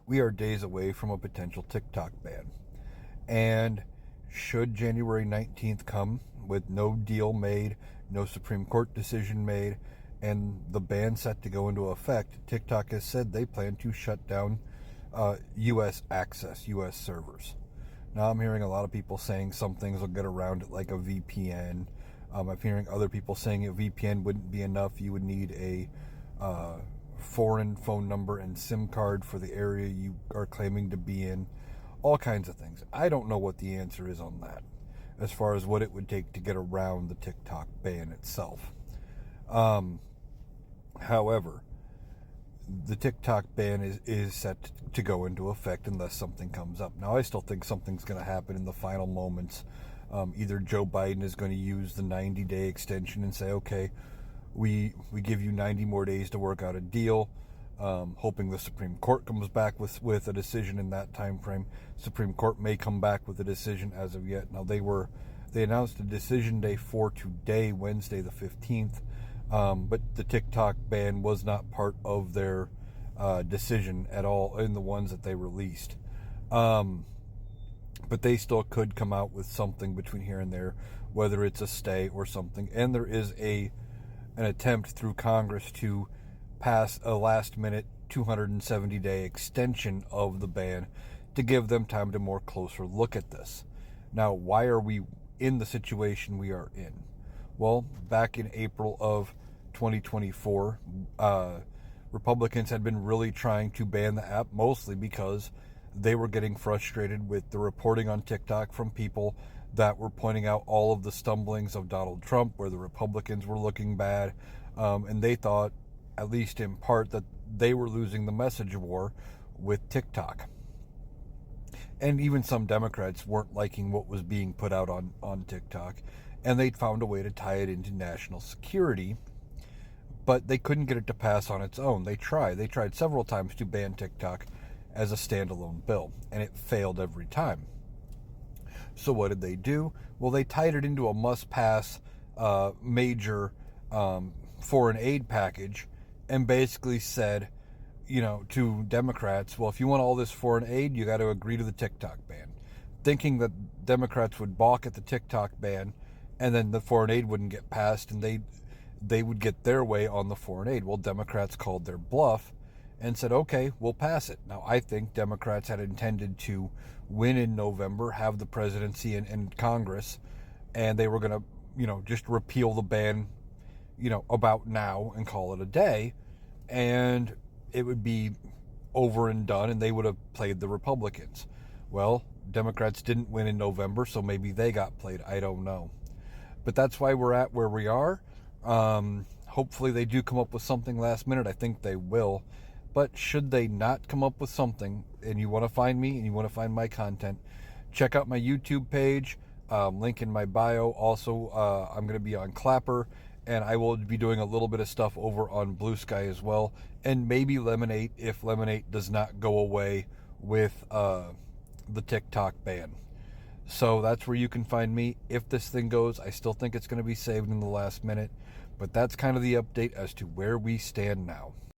we are days away from a potential TikTok ban. And should January 19th come with no deal made, no Supreme Court decision made, and the ban set to go into effect, TikTok has said they plan to shut down U.S. access, U.S. servers. Now I'm hearing a lot of people saying some things will get around it, like a VPN. I'm hearing other people saying a VPN wouldn't be enough. You would need a foreign phone number and SIM card for the area you are claiming to be in. All kinds of things. I don't know what the answer is on that, as far as what it would take to get around the TikTok ban itself. However, the TikTok ban is set to go into effect unless something comes up. Now, I still think something's going to happen in the final moments. Either Joe Biden is going to use the 90-day extension and say, okay, we give you 90 more days to work out a deal, hoping the Supreme Court comes back with a decision in that time frame. Supreme Court may come back with a decision. As of yet. Now, they announced a decision day for today, Wednesday the 15th, but the TikTok ban was not part of their decision at all in the ones that they released. But they still could come out with something between here and there, whether it's a stay or something. And there is an attempt through Congress to pass a last-minute 270-day extension of the ban to give them time to more closer look at this. Now, why are we in the situation we are in? Well, back in April of 2024, Republicans had been really trying to ban the app, mostly because they were getting frustrated with the reporting on TikTok from people that were pointing out all of the stumblings of Donald Trump, where the Republicans were looking bad, and they thought, at least in part, that they were losing the message war with TikTok. And even some Democrats weren't liking what was being put out on TikTok, and they'd found a way to tie it into national security, but they couldn't get it to pass on its own. They tried several times to ban TikTok as a standalone bill, and it failed every time. So what did they do? Well, they tied it into a must-pass major foreign aid package, and basically said, to Democrats, well, if you want all this foreign aid, you got to agree to the TikTok ban, thinking that Democrats would balk at the TikTok ban, and then the foreign aid wouldn't get passed, and they would get their way on the foreign aid. Well, Democrats called their bluff and said, okay, we'll pass it. Now, I think Democrats had intended to win in November, have the presidency and Congress, and they were going to, just repeal the ban, about now and call it a day, and it would be over and done, and they would have played the Republicans. Well, Democrats didn't win in November, so maybe they got played. I don't know. But that's why we're at where we are. Hopefully they do come up with something last minute. I think they will. But should they not come up with something, and you want to find me and you want to find my content, check out my YouTube page, link in my bio. Also, I'm going to be on Clapper, and I will be doing a little bit of stuff over on Blue Sky as well, and maybe Lemon8 if Lemon8 does not go away with the TikTok ban. So that's where you can find me. If this thing goes, I still think it's going to be saved in the last minute, but that's kind of the update as to where we stand now.